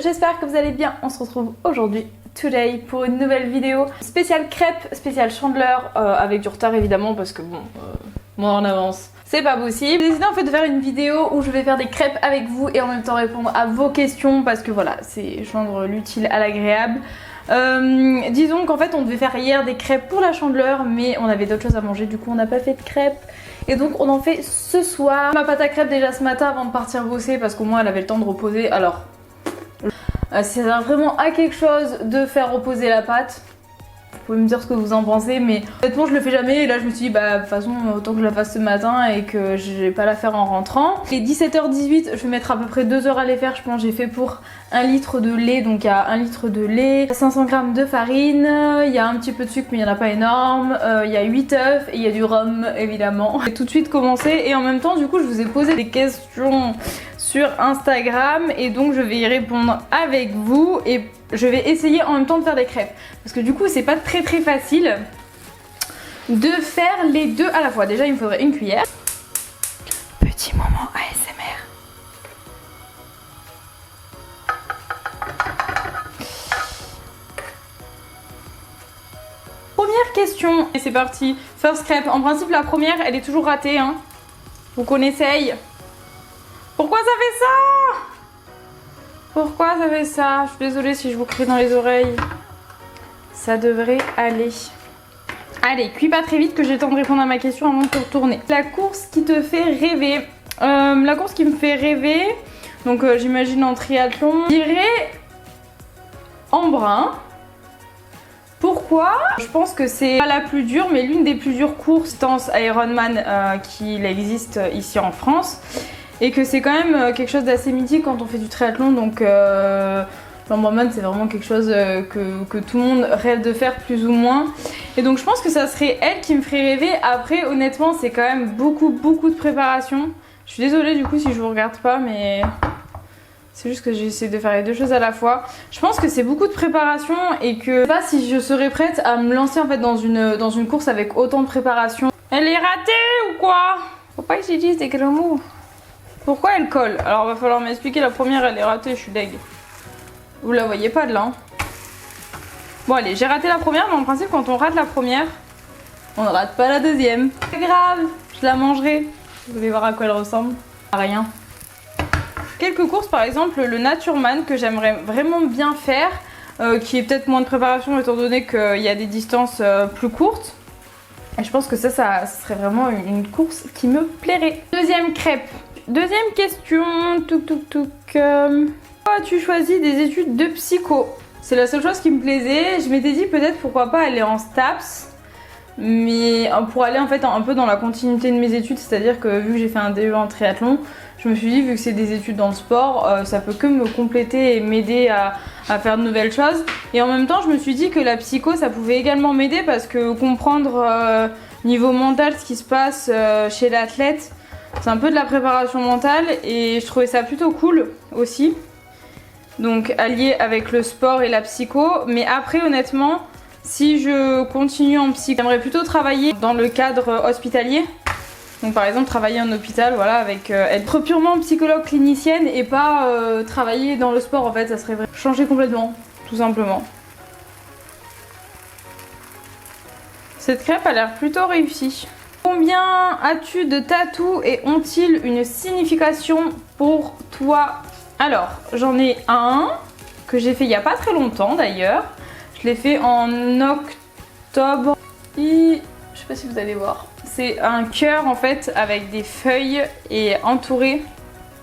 j'espère que vous allez bien. On se retrouve aujourd'hui, today, pour une nouvelle vidéo spéciale crêpes, spéciale chandeleur, avec du retard évidemment parce que bon, moi en avance. C'est pas possible. J'ai décidé en fait de faire une vidéo où je vais faire des crêpes avec vous et en même temps répondre à vos questions parce que voilà, c'est joindre l'utile à l'agréable. Disons qu'en fait on devait faire hier des crêpes pour la chandeleur mais on avait d'autres choses à manger, du coup on n'a pas fait de crêpes. Et donc on en fait ce soir. Ma pâte à crêpes déjà ce matin avant de partir bosser parce qu'au moins elle avait le temps de reposer. Alors ça sert vraiment à quelque chose de faire reposer la pâte. Vous pouvez me dire ce que vous en pensez, mais honnêtement je le fais jamais et là je me suis dit bah de toute façon autant que je la fasse ce matin et que je vais pas la faire en rentrant. Il est 17h18, je vais mettre à peu près 2 heures à les faire. Je pense que j'ai fait pour 1 litre de lait, donc il y a 1 litre de lait, 500 g de farine, il y a un petit peu de sucre mais il n'y en a pas énorme, il y a 8 œufs et il y a du rhum évidemment. Je vais tout de suite commencer et en même temps du coup je vous ai posé des questions sur Instagram et donc je vais y répondre avec vous et je vais essayer en même temps de faire des crêpes parce que du coup c'est pas très facile de faire les deux à la fois. Déjà il me faudrait une cuillère. Petit moment ASMR. Première question et c'est parti. First crêpe. En principe la première elle est toujours ratée hein. Donc on essaye. Pourquoi ça fait ça? Pourquoi ça fait ça? Je suis désolée si je vous crie dans les oreilles. Ça devrait aller. Allez, cuis pas très vite que j'ai le temps de répondre à ma question avant de te retourner. La course qui te fait rêver. La course qui me fait rêver, donc j'imagine en triathlon, je dirais Embrun. Pourquoi? Je pense que c'est pas la plus dure, mais l'une des plus dures courses distance Ironman qu'il existe ici en France. Et que c'est quand même quelque chose d'assez mythique quand on fait du triathlon, donc l'Embrunman c'est vraiment quelque chose que tout le monde rêve de faire plus ou moins. Et donc je pense que ça serait elle qui me ferait rêver. Après honnêtement c'est quand même beaucoup de préparation. Je suis désolée du coup si je vous regarde pas mais c'est juste que j'essaie de faire les deux choses à la fois. Je pense que c'est beaucoup de préparation et que je sais pas si je serais prête à me lancer en fait dans une course avec autant de préparation. Elle est ratée ou quoi? Faut pas que j'utilise des gros mots. Pourquoi elle colle? Alors va falloir m'expliquer, la première elle est ratée, je suis deg. Vous la voyez pas de là hein. Bon allez, j'ai raté la première, mais en principe quand on rate la première, on ne rate pas la deuxième. C'est grave, je la mangerai. Vous allez voir à quoi elle ressemble. À rien. Quelques courses par exemple, le Natureman que j'aimerais vraiment bien faire, qui est peut-être moins de préparation étant donné qu'il y a des distances plus courtes. Et je pense que ça serait vraiment une course qui me plairait. Deuxième crêpe. Deuxième question, Pourquoi as-tu choisi des études de psycho? C'est la seule chose qui me plaisait. Je m'étais dit peut-être pourquoi pas aller en STAPS, mais pour aller en fait un peu dans la continuité de mes études, c'est-à-dire que vu que j'ai fait un DE en triathlon, je me suis dit vu que c'est des études dans le sport, ça peut que me compléter et m'aider à faire de nouvelles choses. Et en même temps je me suis dit que la psycho ça pouvait également m'aider parce que comprendre niveau mental ce qui se passe chez l'athlète, c'est un peu de la préparation mentale et je trouvais ça plutôt cool aussi. Donc allié avec le sport et la psycho. Mais après honnêtement, si je continue en psycho, j'aimerais plutôt travailler dans le cadre hospitalier. Donc par exemple travailler en hôpital, voilà, avec être purement psychologue clinicienne et pas travailler dans le sport en fait. Ça serait vraiment changer complètement, tout simplement. Cette crêpe a l'air plutôt réussie. Combien as-tu de tatous et ont-ils une signification pour toi? Alors, j'en ai un que j'ai fait il n'y a pas très longtemps d'ailleurs. Je l'ai fait en octobre. Et je sais pas si vous allez voir. C'est un cœur en fait avec des feuilles et entouré.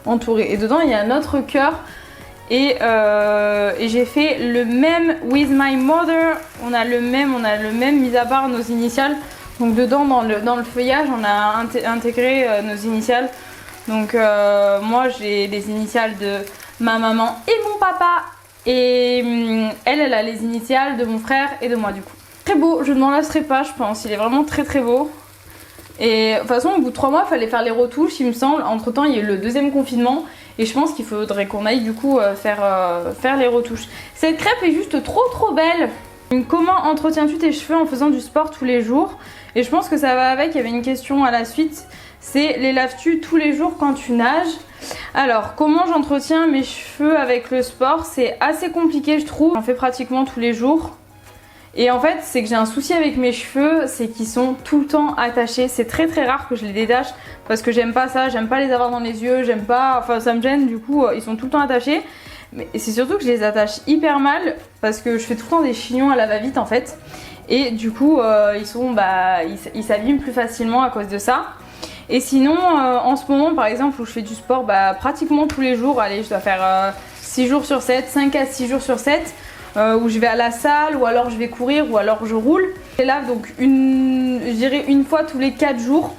Et dedans il y a un autre cœur. Et j'ai fait le même with my mother. On a le même mis à part nos initiales. Donc dedans dans le feuillage on a intégré nos initiales. Donc moi j'ai les initiales de ma maman et mon papa. Et elle a les initiales de mon frère et de moi du coup. Très beau, je ne m'en lasserai pas je pense, il est vraiment très beau. Et de toute façon au bout de 3 mois il fallait faire les retouches il me semble. Entre temps il y a eu le deuxième confinement. Et je pense qu'il faudrait qu'on aille du coup faire les retouches. Cette crêpe est juste trop belle. Comment entretiens-tu tes cheveux en faisant du sport tous les jours? Et je pense que ça va avec, il y avait une question à la suite. c'est les laves-tu tous les jours quand tu nages? Alors, comment j'entretiens mes cheveux avec le sport? C'est assez compliqué, je trouve. J'en fais pratiquement tous les jours. Et en fait, c'est que j'ai un souci avec mes cheveux, c'est qu'ils sont tout le temps attachés. C'est très très rare que je les détache parce que j'aime pas ça, j'aime pas les avoir dans les yeux, j'aime pas... Enfin, ça me gêne, du coup, ils sont tout le temps attachés. Mais c'est surtout que je les attache hyper mal parce que je fais tout le temps des chignons à la va-vite en fait. Et du coup, ils s'abîment plus facilement à cause de ça. Et sinon, en ce moment, par exemple, où je fais du sport pratiquement tous les jours, allez, je dois faire 6 jours sur 7, 5 à 6 jours sur 7, où je vais à la salle, ou alors je vais courir, ou alors je roule. Et là, donc, je dirais une fois tous les 4 jours.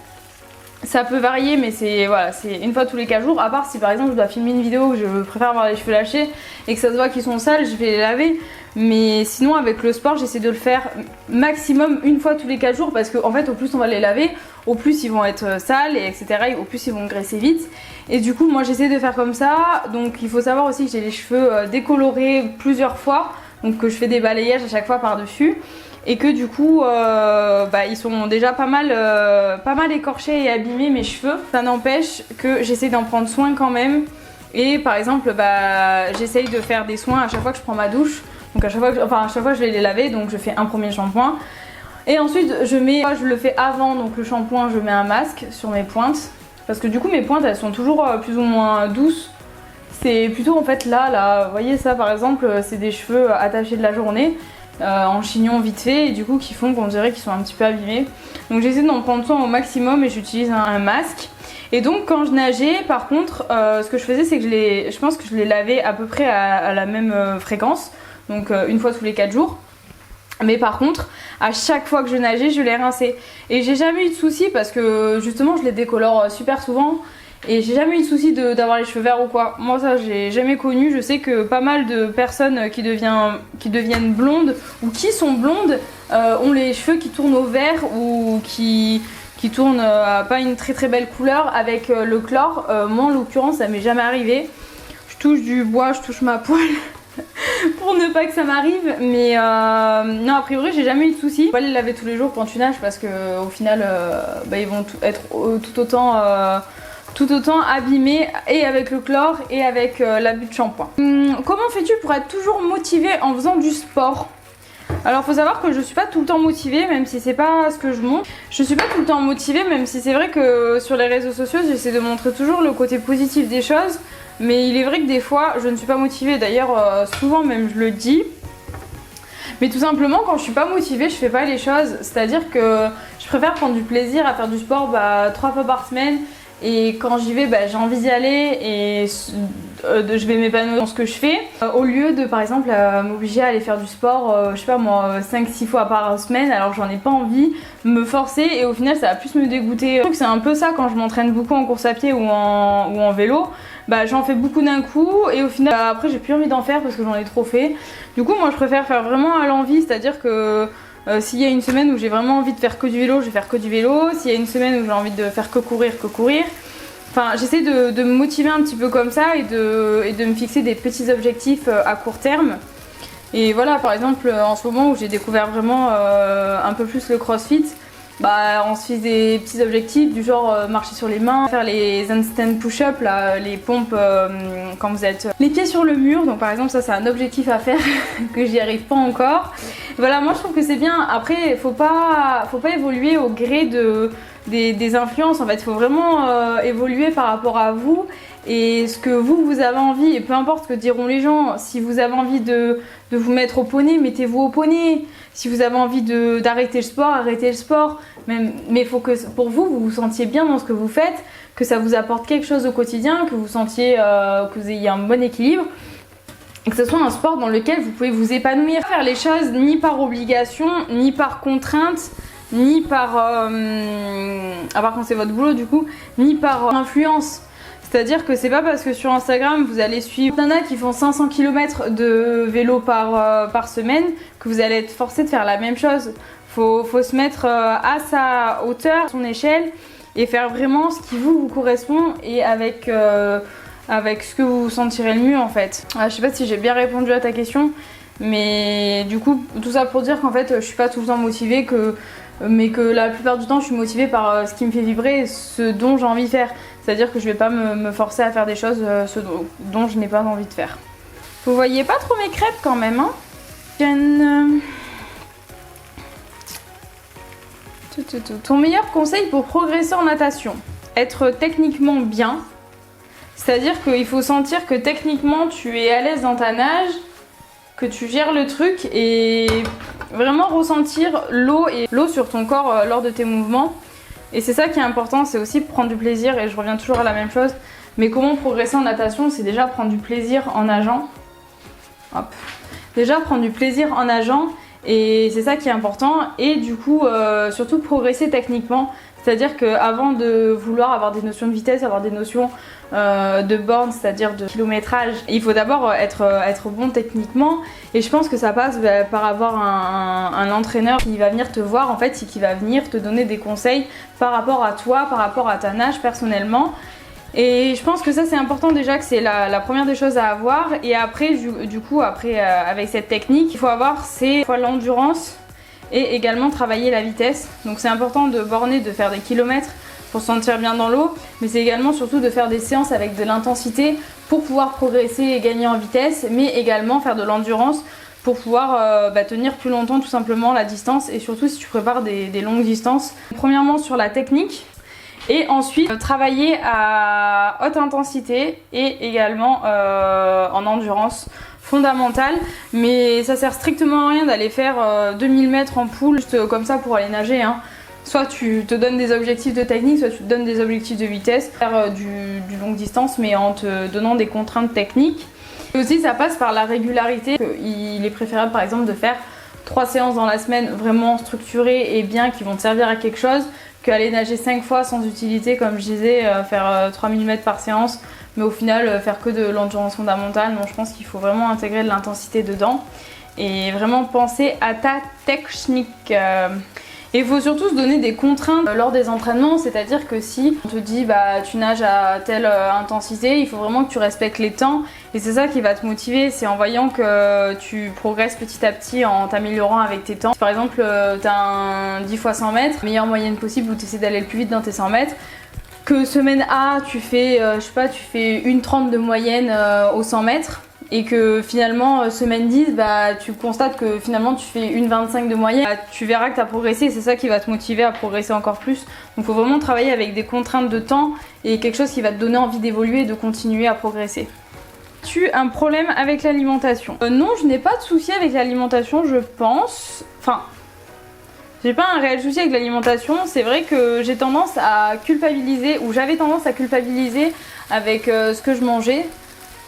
Ça peut varier, mais c'est voilà, une fois tous les 4 jours, à part si par exemple je dois filmer une vidéo où je préfère avoir les cheveux lâchés et que ça se voit qu'ils sont sales, je vais les laver. Mais sinon avec le sport j'essaie de le faire maximum une fois tous les 4 jours parce qu'en fait au plus on va les laver, au plus ils vont être sales et etc. Et au plus ils vont graisser vite. Et du coup moi j'essaie de faire comme ça. Donc il faut savoir aussi que j'ai les cheveux décolorés plusieurs fois, donc que je fais des balayages à chaque fois par dessus. Et que du coup ils sont déjà pas mal écorchés et abîmés mes cheveux. Ça n'empêche que j'essaie d'en prendre soin quand même. Et par exemple j'essaye de faire des soins à chaque fois que je prends ma douche. Donc à chaque fois je vais les laver, donc je fais un premier shampoing. Et ensuite je le fais avant, donc le shampoing je mets un masque sur mes pointes. Parce que du coup mes pointes elles sont toujours plus ou moins douces. C'est plutôt en fait là, vous voyez ça par exemple, c'est des cheveux attachés de la journée. En chignon vite fait et du coup qui font qu'on dirait qu'ils sont un petit peu abîmés. Donc j'essaie d'en prendre soin au maximum et j'utilise un masque. Et donc quand je nageais par contre ce que je faisais c'est que je pense que je les lavais à peu près à la même fréquence. Donc une fois tous les 4 jours. Mais par contre à chaque fois que je nageais je les rinçais. Et j'ai jamais eu de soucis parce que justement je les décolore super souvent. Et j'ai jamais eu de souci d'avoir les cheveux verts ou quoi. Moi ça j'ai jamais connu. Je sais que pas mal de personnes qui deviennent blondes ou qui sont blondes ont les cheveux qui tournent au vert ou qui tournent à pas une très très belle couleur avec le chlore. Moi en l'occurrence ça m'est jamais arrivé. Je touche du bois, je touche ma poêle pour ne pas que ça m'arrive. Mais non a priori j'ai jamais eu de soucis. Faut pas les laver tous les jours quand tu nages parce que au final ils vont être tout autant abîmé et avec le chlore et avec l'abus de shampoing. Comment fais-tu pour être toujours motivée en faisant du sport? Alors faut savoir que je suis pas tout le temps motivée, même si c'est pas ce que je montre. Je suis pas tout le temps motivée, même si c'est vrai que sur les réseaux sociaux j'essaie de montrer toujours le côté positif des choses. Mais il est vrai que des fois je ne suis pas motivée, d'ailleurs souvent même je le dis. Mais tout simplement quand je suis pas motivée je fais pas les choses. C'est-à-dire que je préfère prendre du plaisir à faire du sport 3 fois par semaine. Et quand j'y vais, j'ai envie d'y aller et je vais m'épanouir dans ce que je fais. Au lieu de par exemple m'obliger à aller faire du sport, je sais pas moi, 5-6 fois par semaine alors que j'en ai pas envie, me forcer et au final ça va plus me dégoûter. Je trouve que c'est un peu ça quand je m'entraîne beaucoup en course à pied ou en vélo. J'en fais beaucoup d'un coup et au final après j'ai plus envie d'en faire parce que j'en ai trop fait. Du coup moi je préfère faire vraiment à l'envie, c'est-à-dire que s'il y a une semaine où j'ai vraiment envie de faire que du vélo, je vais faire que du vélo. S'il y a une semaine où j'ai envie de faire que courir, Enfin, j'essaie de me motiver un petit peu comme ça et de me fixer des petits objectifs à court terme. Et voilà, par exemple, en ce moment où j'ai découvert vraiment un peu plus le crossfit, on se fixe des petits objectifs du genre marcher sur les mains, faire les handstand push-up, les pompes quand vous êtes les pieds sur le mur. Donc par exemple ça c'est un objectif à faire que j'y arrive pas encore. Et voilà, moi je trouve que c'est bien. Après faut pas évoluer au gré des influences en fait. Il faut vraiment évoluer par rapport à vous et ce que vous avez envie. Et peu importe ce que diront les gens, si vous avez envie de vous mettre au poney, mettez-vous au poney. Si vous avez envie d'arrêter le sport, arrêtez le sport. Mais il faut que pour vous vous sentiez bien dans ce que vous faites, que ça vous apporte quelque chose au quotidien, que vous sentiez que vous ayez un bon équilibre. Et que ce soit un sport dans lequel vous pouvez vous épanouir. Faire les choses ni par obligation, ni par contrainte, ni par... à part quand c'est votre boulot du coup, ni par influence. C'est-à-dire que c'est pas parce que sur Instagram vous allez suivre nana qui font 500 km de vélo par semaine que vous allez être forcé de faire la même chose. Faut se mettre à sa hauteur, à son échelle et faire vraiment ce qui vous correspond et avec ce que vous vous sentirez le mieux en fait. Je sais pas si j'ai bien répondu à ta question, mais du coup tout ça pour dire qu'en fait je suis pas tout le temps motivée, que mais que la plupart du temps je suis motivée par ce qui me fait vibrer, ce dont j'ai envie de faire. C'est-à-dire que je vais pas me forcer à faire des choses dont je n'ai pas envie de faire. Vous voyez pas trop mes crêpes quand même, hein? Ton meilleur conseil pour progresser en natation? Être techniquement bien. C'est-à-dire qu'il faut sentir que techniquement tu es à l'aise dans ta nage, que tu gères le truc et vraiment ressentir l'eau sur ton corps lors de tes mouvements. Et c'est ça qui est important, c'est aussi prendre du plaisir, et je reviens toujours à la même chose. Mais comment progresser en natation? C'est déjà prendre du plaisir en nageant. Hop. Déjà prendre du plaisir en nageant, et c'est ça qui est important. Et du coup, surtout progresser techniquement. C'est-à-dire qu'avant de vouloir avoir des notions de vitesse, avoir des notions de borne, c'est-à-dire de kilométrage, il faut d'abord être bon techniquement. Et je pense que ça passe par avoir un entraîneur qui va venir te voir en fait, et qui va venir te donner des conseils par rapport à toi, par rapport à ta nage personnellement. Et je pense que ça c'est important déjà, que c'est la première des choses à avoir. Et après, du coup, avec cette technique, il faut avoir l'endurance et également travailler la vitesse. Donc c'est important de borner, de faire des kilomètres pour se sentir bien dans l'eau, mais c'est également surtout de faire des séances avec de l'intensité pour pouvoir progresser et gagner en vitesse, mais également faire de l'endurance pour pouvoir tenir plus longtemps tout simplement la distance, et surtout si tu prépares des longues distances. Premièrement sur la technique, et ensuite travailler à haute intensité et également en endurance fondamentale. Mais ça sert strictement à rien d'aller faire 2000 mètres en poule juste comme ça pour aller nager, hein. Soit tu te donnes des objectifs de technique, soit tu te donnes des objectifs de vitesse, faire du longue distance mais en te donnant des contraintes techniques. Et aussi ça passe par la régularité. Il est préférable par exemple de faire 3 séances dans la semaine vraiment structurées et bien, qui vont te servir à quelque chose, qu'aller nager 5 fois sans utilité, comme je disais, faire 3000 mètres par séance, mais au final faire que de l'endurance fondamentale. Donc je pense qu'il faut vraiment intégrer de l'intensité dedans et vraiment penser à ta technique. Et il faut surtout se donner des contraintes lors des entraînements, c'est-à-dire que si on te dit tu nages à telle intensité, il faut vraiment que tu respectes les temps, et c'est ça qui va te motiver, c'est en voyant que tu progresses petit à petit en t'améliorant avec tes temps. Si par exemple tu as un 10 x 100 mètres, meilleure moyenne possible, où tu essaies d'aller le plus vite dans tes 100 mètres, que semaine A tu fais, tu fais 1,30 de moyenne aux 100 mètres, et que finalement semaine 10 tu constates que finalement tu fais 1,25 de moyenne, tu verras que tu as progressé, et c'est ça qui va te motiver à progresser encore plus. Donc il faut vraiment travailler avec des contraintes de temps et quelque chose qui va te donner envie d'évoluer et de continuer à progresser. As-tu un problème avec l'alimentation? Non, je n'ai pas de souci avec l'alimentation, je pense. Enfin, j'ai pas un réel souci avec l'alimentation. C'est vrai que j'ai tendance à culpabiliser, ou j'avais tendance à culpabiliser avec ce que je mangeais.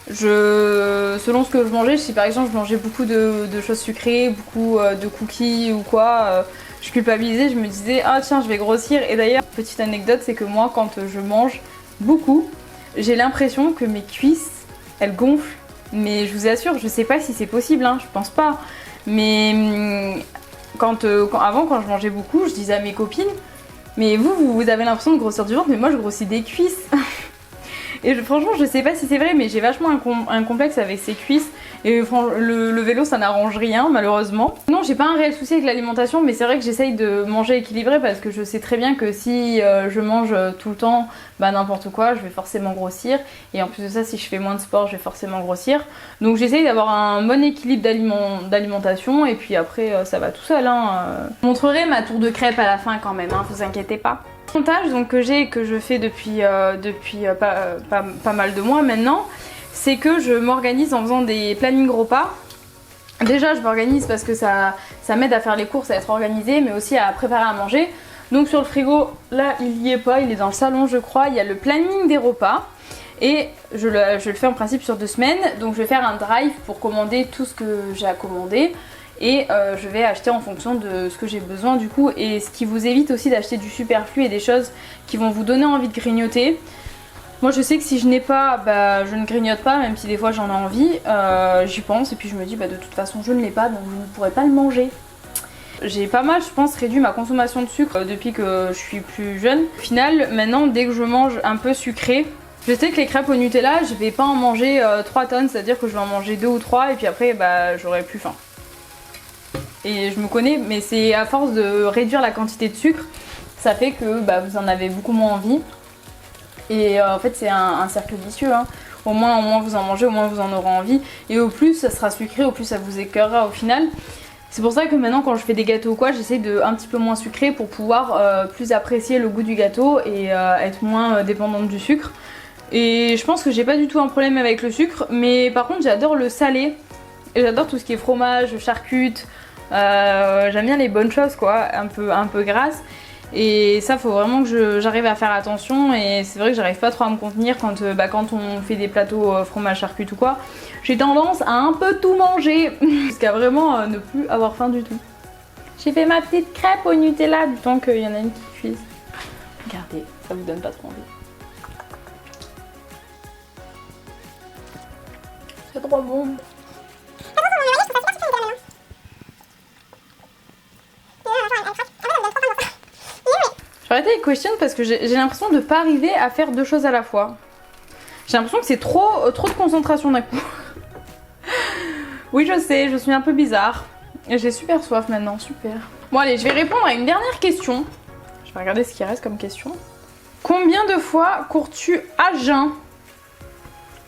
Selon ce que je mangeais, si par exemple je mangeais beaucoup de choses sucrées, beaucoup de cookies ou quoi, je culpabilisais, je me disais ah tiens je vais grossir. Et d'ailleurs, petite anecdote, c'est que moi quand je mange beaucoup, j'ai l'impression que mes cuisses elles gonflent. Mais je vous assure, je sais pas si c'est possible, hein, je pense pas. Mais avant quand je mangeais beaucoup, je disais à mes copines mais vous avez l'impression de grossir du ventre, mais moi je grossis des cuisses. Et franchement je sais pas si c'est vrai, mais j'ai vachement un complexe avec ces cuisses, et le vélo ça n'arrange rien malheureusement. Non, j'ai pas un réel souci avec l'alimentation, mais c'est vrai que j'essaye de manger équilibré, parce que je sais très bien que si je mange tout le temps n'importe quoi, je vais forcément grossir, et en plus de ça si je fais moins de sport je vais forcément grossir. Donc j'essaye d'avoir un bon équilibre d'alimentation, et puis après ça va tout seul, hein. Je montrerai ma tour de crêpes à la fin quand même, hein, vous inquiétez pas. Le montage donc que je fais depuis pas mal de mois maintenant, c'est que je m'organise en faisant des plannings repas. Déjà je m'organise parce que ça m'aide à faire les courses, à être organisée, mais aussi à préparer à manger. Donc sur le frigo, là il y est pas, il est dans le salon je crois, il y a le planning des repas. Et je le fais en principe sur 2 semaines, donc je vais faire un drive pour commander tout ce que j'ai à commander. Et je vais acheter en fonction de ce que j'ai besoin du coup, et ce qui vous évite aussi d'acheter du superflu et des choses qui vont vous donner envie de grignoter. Moi je sais que si je n'ai pas, je ne grignote pas, même si des fois j'en ai envie, j'y pense et puis je me dis de toute façon je ne l'ai pas, donc je ne pourrai pas le manger. J'ai pas mal je pense réduit ma consommation de sucre depuis que je suis plus jeune. Au final maintenant dès que je mange un peu sucré, je sais que les crêpes au Nutella je vais pas en manger 3 tonnes, c'est à dire que je vais en manger 2 ou 3 et puis après j'aurai plus faim. et je me connais, mais c'est à force de réduire la quantité de sucre, ça fait que bah, vous en avez beaucoup moins envie. Et en fait c'est un cercle vicieux, hein. Au moins vous en mangez, au moins vous en aurez envie. Et au plus ça sera sucré, au plus ça vous écœurera au final. C'est pour ça que maintenant quand je fais des gâteaux ou quoi, j'essaie de un petit peu moins sucré pour pouvoir plus apprécier le goût du gâteau et être moins dépendante du sucre. Et je pense que j'ai pas du tout un problème avec le sucre, mais par contre j'adore le salé. Et j'adore tout ce qui est fromage, charcute, j'aime bien les bonnes choses quoi, un peu grasses. Et ça faut vraiment que j'arrive à faire attention, et c'est vrai que j'arrive pas trop à me contenir quand on fait des plateaux fromage charcute ou quoi. J'ai tendance à un peu tout manger jusqu'à vraiment ne plus avoir faim du tout. J'ai fait ma petite crêpe au Nutella du temps qu'il y en a une qui cuise. Regardez, ça vous donne pas trop envie. C'est trop bon. J'ai arrêté les questions parce que j'ai l'impression de pas arriver à faire deux choses à la fois. J'ai l'impression que c'est trop de concentration d'un coup. Oui, je sais, je suis un peu bizarre. Et j'ai super soif maintenant, super. Bon allez, je vais répondre à une dernière question. Je vais regarder ce qui reste comme question. Combien de fois cours-tu à jeun?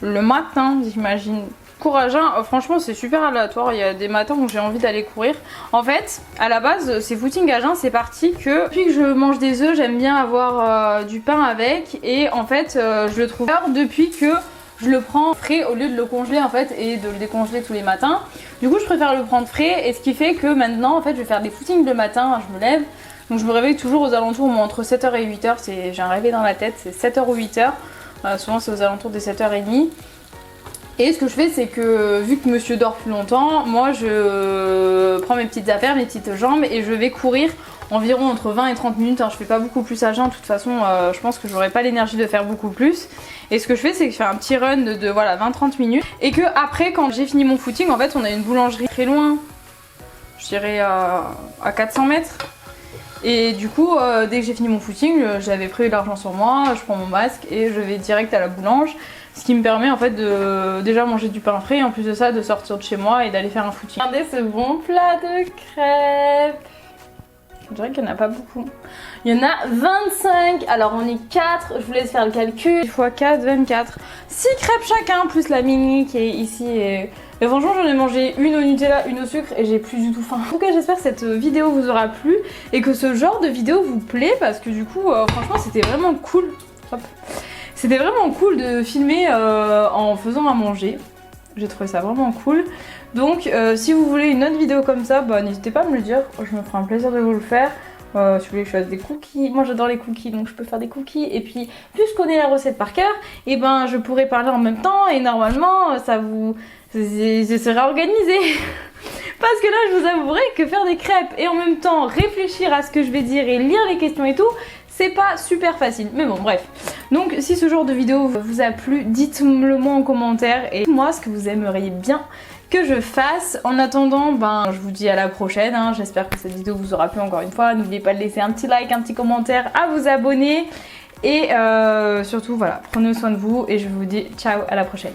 Le matin, j'imagine. Cours à jeun, franchement c'est super aléatoire, il y a des matins où j'ai envie d'aller courir. En fait, à la base, ces footings à jeun, c'est parti que depuis que je mange des œufs, j'aime bien avoir du pain avec. Et en fait, je le trouve meilleur depuis que je le prends frais au lieu de le congeler en fait et de le décongeler tous les matins. Du coup, je préfère le prendre frais, et ce qui fait que maintenant, en fait, je vais faire des footings le matin, je me lève. Donc je me réveille toujours aux alentours entre 7h et 8h, j'ai un réveil dans la tête, c'est 7h ou 8h. Souvent c'est aux alentours des 7h30. Et ce que je fais, c'est que vu que monsieur dort plus longtemps, moi je prends mes petites affaires, mes petites jambes, et je vais courir environ entre 20 et 30 minutes. Alors je fais pas beaucoup plus à jeun, de toute façon je pense que j'aurai pas l'énergie de faire beaucoup plus. Et ce que je fais, c'est que je fais un petit run de voilà 20-30 minutes. Et que après, quand j'ai fini mon footing, en fait on a une boulangerie très loin, je dirais à 400 mètres. Et du coup, dès que j'ai fini mon footing, j'avais pris de l'argent sur moi, je prends mon masque et je vais direct à la boulange. Ce qui me permet en fait de déjà manger du pain frais, et en plus de ça de sortir de chez moi et d'aller faire un footing. Regardez ce bon plat de crêpes. Je dirais qu'il n'y en a pas beaucoup. Il y en a 25. Alors on est 4, je vous laisse faire le calcul. 10 x 4, 24. 6 crêpes chacun, plus la mini qui est ici. Mais franchement j'en ai mangé une au Nutella, une au sucre, et j'ai plus du tout faim. En tout cas j'espère que cette vidéo vous aura plu et que ce genre de vidéo vous plaît, parce que du coup franchement c'était vraiment cool. Hop. C'était vraiment cool de filmer en faisant à manger. J'ai trouvé ça vraiment cool. Donc si vous voulez une autre vidéo comme ça, bah, n'hésitez pas à me le dire. Je me ferai un plaisir de vous le faire. Si vous voulez que je fasse des cookies, moi j'adore les cookies, donc je peux faire des cookies. Et puis plus je connais la recette par cœur, et ben je pourrais parler en même temps, et normalement ça vous... je serai organisé. Parce que là je vous avouerai que faire des crêpes et en même temps réfléchir à ce que je vais dire et lire les questions et tout, c'est pas super facile. Mais bon bref. Donc si ce genre de vidéo vous a plu, dites-le moi en commentaire, et dites-moi ce que vous aimeriez bien que je fasse. En attendant, ben je vous dis à la prochaine, hein. J'espère que cette vidéo vous aura plu encore une fois. N'oubliez pas de laisser un petit like, un petit commentaire, à vous abonner. Et surtout voilà, prenez soin de vous, et je vous dis ciao, à la prochaine.